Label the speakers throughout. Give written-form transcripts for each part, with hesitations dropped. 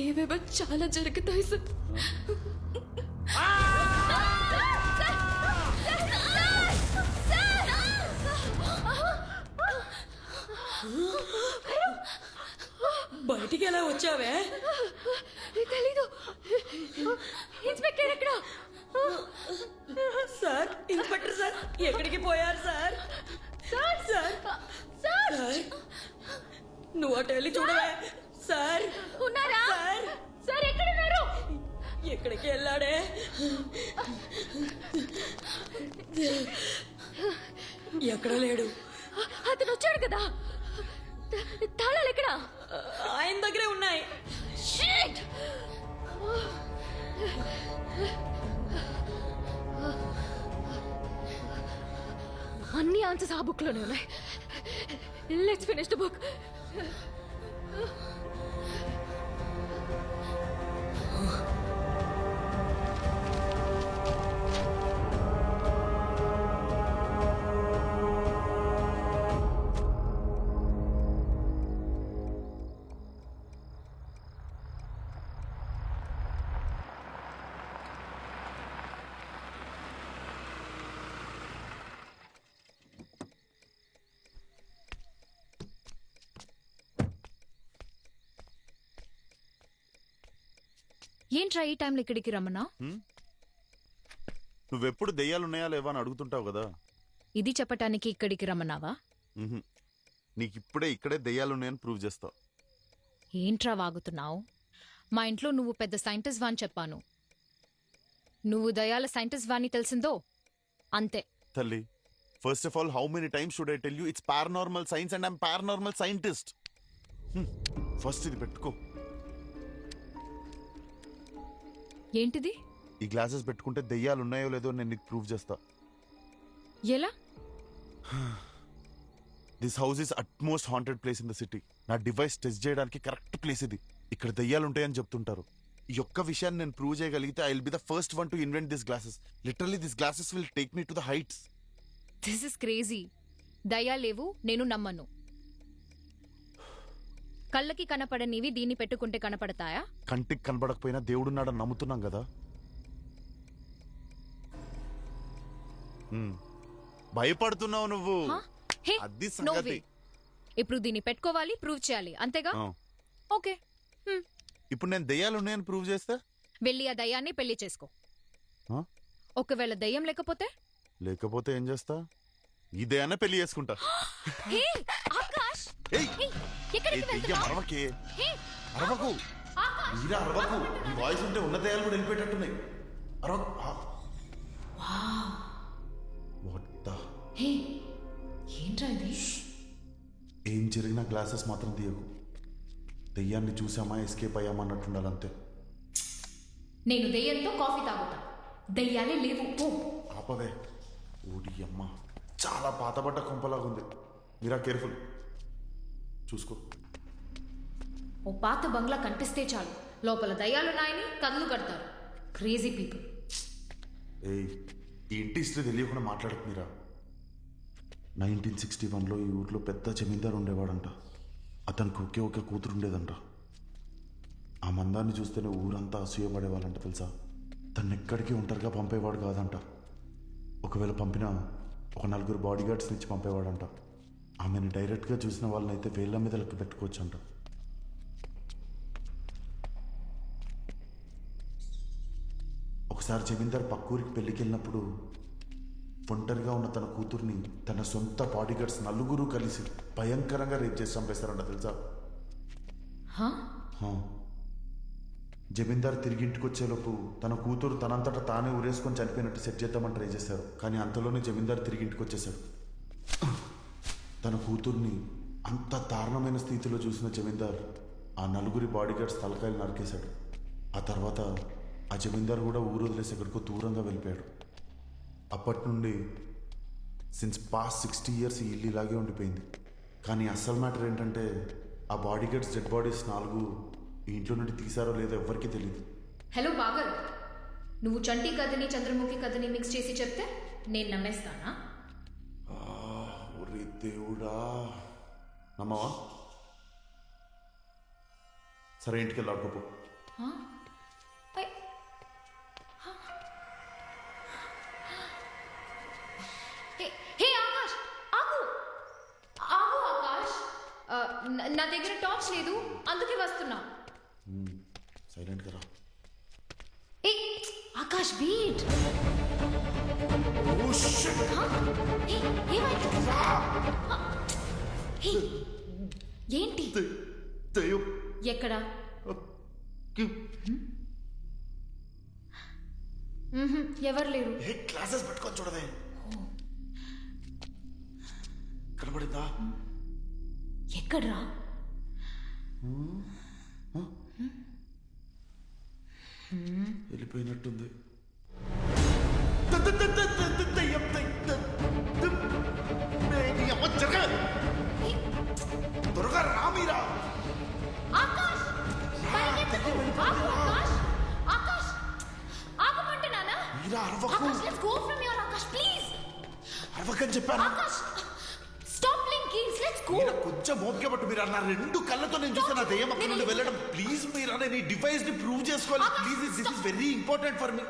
Speaker 1: ఏవేవో చాలా జరుగుతాయి సార్.
Speaker 2: బయటికి ఎలా వచ్చావే?
Speaker 1: తెలీదు. ఇన్స్పెక్టర్ ఎక్కడ?
Speaker 2: సార్, ఇన్స్పెక్టర్ సార్ ఎక్కడికి పోయారు సార్? సార్ సార్ సార్ నువ్వు అటు వెళ్ళి చూడవే. సార్
Speaker 1: ఉన్నారా?
Speaker 2: సార్
Speaker 1: సార్ ఎక్కడ ఉన్నారు?
Speaker 2: ఎక్కడికి వెళ్ళాడే? ఎక్కడ లేడు.
Speaker 1: అతను వచ్చాడు కదా, తాళాలు ఎక్కడ?
Speaker 2: ఆయన దగ్గరే ఉన్నాయి.
Speaker 1: Shit! అన్ని ఆన్సర్స్ ఆ బుక్ లోనే ఉన్నాయి. Let's finish the book.
Speaker 3: ఏంట్రా ఈ టైంలో ఇక్కడికి రమ్మన్నా?
Speaker 4: నువ్వెప్పుడు దెయ్యాలున్నాయా లేవా అని అడుగుతుంటావు కదా.
Speaker 3: ఇది చెప్పటానికి ఇక్కడికి రమ్మన్నావా?
Speaker 4: నీకిప్పుడే ఇక్కడే దెయ్యాలున్నాయని ప్రూవ్ చేస్తా.
Speaker 3: ఏంట్రా వాగుతున్నావు? మా ఇంట్లో నువ్వు పెద్ద సైంటిస్ట్ వాని చెప్పాను. నువ్వు దయాల సైంటిస్ట్ వాని తెలిసిందో అంతే.
Speaker 4: తల్లి, first of all, how many times should I tell you it's paranormal science and I'm paranormal scientist. First ఇది పెట్టుకో.
Speaker 3: ఏంటిది?
Speaker 4: ఈ గ్లాసెస్ పెట్టుకుంటే దెయ్యాలు ఉన్నాయో లేదో నేను నీకు ప్రూవ్ చేస్తా.
Speaker 3: ఎలా?
Speaker 4: This house is utmost haunted place in the city. నా డివైస్ టెస్ట్ చేయడానికి కరెక్ట్ ప్లేస్ ఇది. ఇక్కడ దెయ్యాలు ఉంటాయని చెప్తుంటారు. ఈ ఒక్క విషయాన్ని నేను ప్రూవ్ చేయగలిగితే I will be the first one to invent this glasses. Literally this glasses will take me to the heights.
Speaker 3: This is crazy. దయా లేవు, నేను నమ్మను. కళ్ళకి కనపడనివి దీన్ని పెట్టుకుంటే కనపడతాయా?
Speaker 4: కంటికి కనబడకపోయినా దేవుడున్నాడని నమ్ముతున్నాం కదా. భయపడుతున్నావు నువ్వు.
Speaker 3: హే,
Speaker 4: అది
Speaker 3: no
Speaker 4: సంగతి.
Speaker 3: way. ఇప్పుడు దీన్ని పెట్టుకోవాలి, ప్రూవ్ చేయాలి, అంతేగా? ఓకే.
Speaker 4: ఇప్పుడు నేను దెయ్యాలు ఉన్నాయని ప్రూవ్ చేస్తా.
Speaker 3: వెళ్ళి ఆ దయ్యాన్ని పెళ్లి చేసుకో.
Speaker 4: ఆ?
Speaker 3: ఒకవేళ దయ్యం
Speaker 4: లేకపోతే ఏం చేస్తా? ఈ దెయ్యాన్ని పెళ్లి చేసుకుంటా.
Speaker 3: హే, ఆకాష్!
Speaker 4: ఏయ్!
Speaker 3: హే, ఎక్కడికి
Speaker 4: ఏ దెయ్యం
Speaker 3: వెళ్తున్నావ్?
Speaker 4: అరవకే.
Speaker 3: హే,
Speaker 4: అరవకు.
Speaker 3: ఆకాష్!
Speaker 4: మీరా అరవకు. నీ వాయిస్ ఉంటే ఉన్న దెయ్యాలు కూడా వెళ్ళిపోయేటట్టున్నాయి. అరవకు. What the?
Speaker 3: హే, ఏంట్రా ఇది?
Speaker 4: ఏం జరిగినా గ్లాసెస్ మాత్రం తీయకు. దెయ్యాన్ని చూసామా ఎస్కేప్ అయ్యామా అన్నట్టుండాలంతే.
Speaker 3: నేను దెయ్యంతో కాఫీ తాగుతా. దెయ్యాలే లేవు, పో.
Speaker 4: ఆపవే. ఓడి అమ్మ, చాలా పాతబడ్డ కొంపలాగుంది. మీరా కేర్ఫుల్, చూసుకో.
Speaker 3: ఓ పాత బంగ్లా కనిపిస్తే చాలు, లోపల దయ్యాలున్నాయని కళ్ళు కడతారు. Crazy people.
Speaker 4: ఏయ్, ఈ ఇంటి హిస్టరీ తెలియకుండా మాట్లాడకు మీరా. 1961లో ఈ ఊర్లో పెద్ద జమీందారు ఉండేవాడంట. అతనికి ఒకే ఒకే కూతురు ఉండేదంట. ఆ మందాన్ని చూస్తేనే ఊరంతా అసూయపడేవాళ్ళంట తెలుసా. తను ఎక్కడికి ఒంటరిగా పంపేవాడు కాదంట. ఒకవేళ పంపినా ఒక 4 బాడీ గార్డ్స్ నుంచి పంపేవాడంట. ఆమెను డైరెక్ట్గా చూసిన వాళ్ళనైతే వేళ్ల మీద లెక్క పెట్టుకోవచ్చు అంట. ఒకసారి జమీందార్ పక్కూరికి పెళ్లికి వెళ్ళినప్పుడు ఒంటరిగా ఉన్న తన కూతుర్ని తన సొంత బాడీ గార్డ్స్ 4 కలిసి భయంకరంగా రేప్ చేసి చంపేశారంట తెలుసా. జమీందార్ తిరిగి ఇంటికి వచ్చేలోపు తన కూతురు తనంతటా తానే ఉరేసుకొని చనిపోయినట్టు సెట్ చేద్దామని ట్రై చేశారు. కానీ అంతలోనే జమీందార్ తిరిగి ఇంటికి వచ్చేశాడు. తన కూతుర్ని అంత దారుణమైన స్థితిలో చూసిన జమీందార్ ఆ 4 బాడీ గార్డ్స్ తలకాయలు నరికేశాడు. ఆ తర్వాత ఆ జమీందార్ కూడా ఊరు వదిలేసి ఎక్కడికో దూరంగా వెళ్ళిపోయాడు. అప్పటి నుండి సిన్స్ పాస్ట్ 60 years ఈ ఇల్లు ఇలాగే ఉండిపోయింది. కానీ అసలు మ్యాటర్ ఏంటంటే ఆ బాడీ గార్డ్స్ డెడ్ బాడీస్ 4 ఈ ఇంట్లో నుండి తీసారో లేదో ఎవ్వరికీ తెలియదు.
Speaker 3: హలో బాగర్, నువ్వు చంటి కథని చంద్రముఖి కథని మిక్స్ చేసి చెప్తే నేను నమ్మేస్తానా?
Speaker 4: ఒరే దేవుడా, నమ్మవా? సరే ఇంటికి వెళ్ళి ఆడుకోపో.
Speaker 3: హే ఆకాష్, ఆగు ఆగు ఆకాష్. నా దగ్గర టార్చ్ లేదు, అందుకే వస్తున్నా.
Speaker 4: సైలెంట్గా రా.
Speaker 3: ఏ ఆకాష్ వెయిట్. ఏంటి? ఎక్కడా? ఎవరు లేరు.
Speaker 4: క్లాసెస్ పెట్టుకొని చూడదే. కనబడిందా?
Speaker 3: ఎక్కడ్రా?
Speaker 4: వెళ్ళిపోయినట్టుంది. త్వరగా రా మీరా.
Speaker 3: ఆకాష్ పరిగెత్తకు. ఆగు ఆకాష్. ఆకాష్ ఆగమంటున్నానా?
Speaker 4: మీరా అరవకు.
Speaker 3: Akash let's go from here Akash please.
Speaker 4: అరవకని చెప్పాను.
Speaker 3: Akash stop playing games let's go.
Speaker 4: Meera కొంచెం ఓపిక పట్టు మీరా. నా రెండు కళ్ళతో నేను చూసాను ఆ దెయ్యం అక్కడ నుండి వెళ్ళడం. ప్లీజ్ మీరా, నేను ఈ డివైస్ ని ప్రూవ్ చేసుకోవాలి. Please this is very important for me.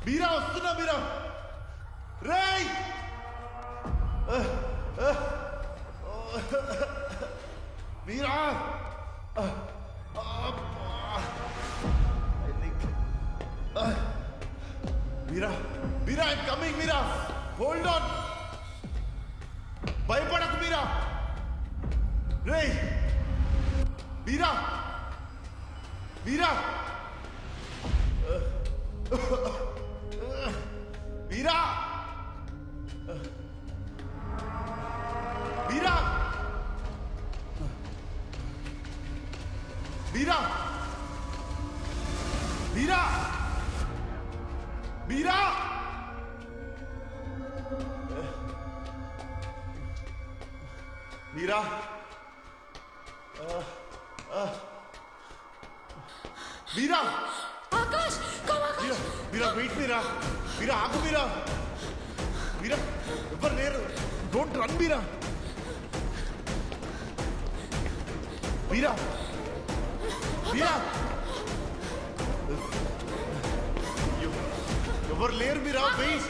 Speaker 4: Meera వస్తున్నా. మీరా రేయ్. Meera Meera Meera I'm coming. Meera hold on. భయపడకు మీరా. రేయ్ మీరా. మీరా మీరా మీరా మీరా మీరా మీరా మీరా మీరా
Speaker 3: ఆకాష్ కమ్ ఆకాష్.
Speaker 4: మీరా మీరా వెయిట్. మీరా మీరా ఆగు. మీరా మీరా ఎవరు లేరు. Don't run. మీరా మీరా మీరా ఎవరు లేరు. Meera wait.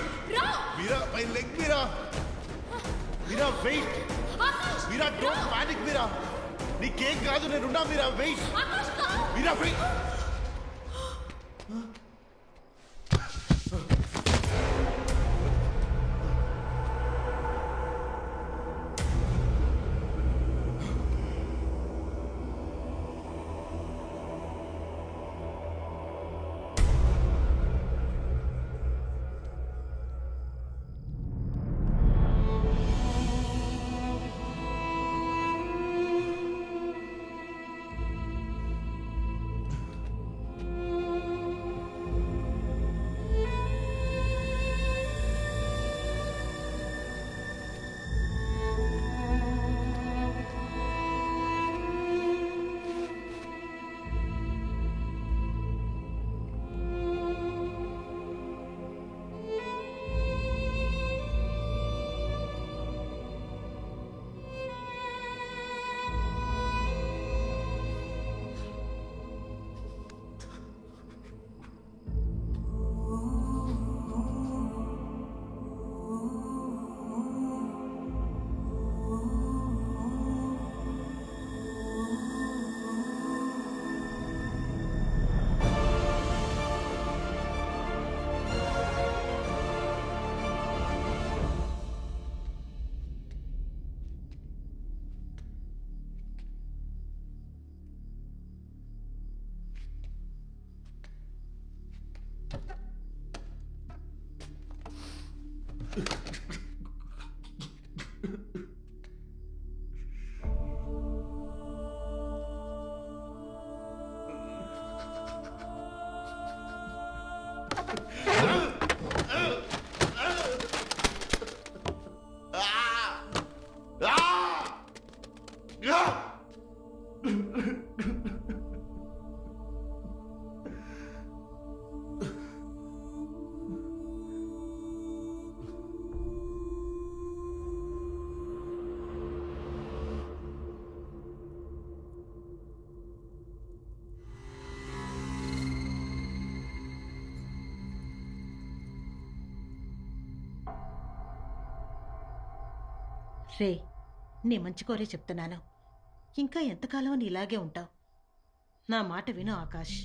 Speaker 4: Meera my leg. Meera Meera wait. Meera don't panic. Meera నీకేం కాదు, నేనున్నా. మీరా వెయిట్. మీరా వెయిట్.
Speaker 5: రే, నీ మంచి కోరే చెప్తున్నాను. ఇంకా ఎంతకాలం నీ ఇలాగే ఉంటావు? నా మాట విను ఆకాష్.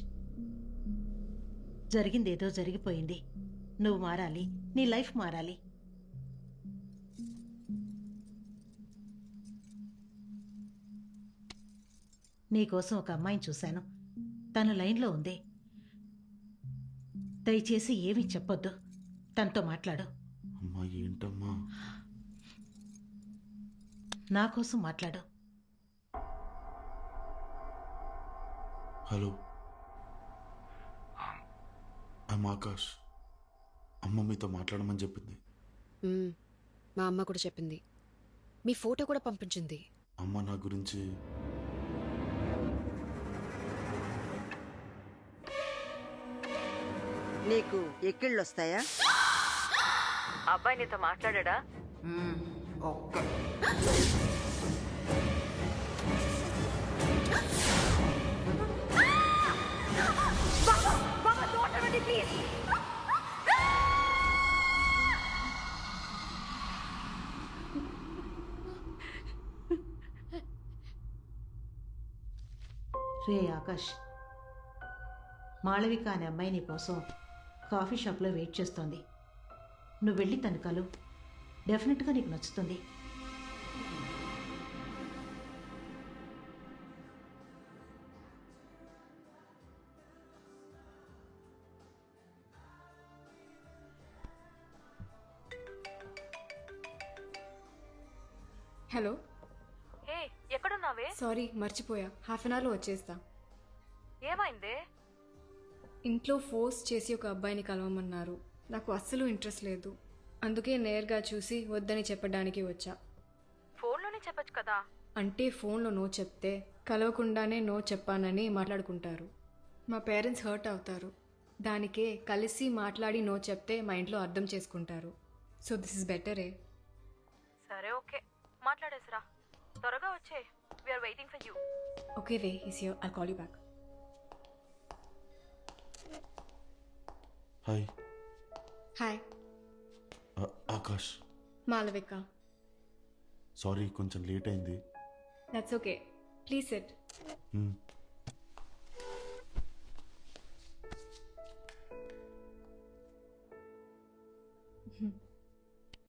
Speaker 5: జరిగిందేదో జరిగిపోయింది. నువ్వు మారాలి, నీ లైఫ్ మారాలి. నీకోసం ఒక అమ్మాయిని చూశాను. తను లైన్లో ఉంది. దయచేసి ఏమీ చెప్పొద్దు. తనతో మాట్లాడు.
Speaker 4: అమ్మా ఏంటమ్మా?
Speaker 5: నా కోసం మాట్లాడు.
Speaker 4: Hello, I'm Akash. అమ్మ మీతో మాట్లాడమని చెప్పింది.
Speaker 6: మా అమ్మ కూడా చెప్పింది. మీ ఫోటో కూడా పంపించింది.
Speaker 4: అమ్మ నా గురించి
Speaker 7: నీకు ఎక్కిళ్ళొస్తాయా?
Speaker 2: అబ్బాయి నీతో మాట్లాడా?
Speaker 7: ఓకే.
Speaker 5: రే ఆకాష్, మాళవిక అనే అమ్మాయి నీ కోసం కాఫీ షాప్లో వెయిట్ చేస్తోంది. నువ్వు వెళ్ళి తను కలు. డెఫినెట్గా నీకు నచ్చుతుంది.
Speaker 8: హలో,
Speaker 2: హే, ఎక్కడున్నావే?
Speaker 8: సారీ మర్చిపోయా. హాఫ్ అన్ అవర్లో వచ్చేస్తా.
Speaker 2: ఏమైందే?
Speaker 8: ఇంట్లో ఫోర్స్ చేసి ఒక అబ్బాయిని కలవమన్నారు. నాకు అస్సలు ఇంట్రెస్ట్ లేదు. అందుకే నేరుగా చూసి వద్దని చెప్పడానికి వచ్చా.
Speaker 2: ఫోన్లోనే చెప్పొచ్చు కదా.
Speaker 8: అంటే ఫోన్లో నో చెప్తే కలవకుండానే నో చెప్పానని మాట్లాడుకుంటారు. మా పేరెంట్స్ హర్ట్ అవుతారు. దానికే కలిసి మాట్లాడి నో చెప్తే మా ఇంట్లో అర్థం చేసుకుంటారు. సో దిస్ ఇస్ బెటరే.
Speaker 2: సరే, ఓకే, మాట్లాడేసిరా. త్వరగా వచ్చే. We're waiting for you.
Speaker 8: Okay Ray, is here. I'll call you back.
Speaker 4: Hi.
Speaker 8: Hi,
Speaker 4: Akash.
Speaker 8: Malavika.
Speaker 4: Sorry, కొంచెం లేట్ అయింది.
Speaker 8: That's okay, please SIT.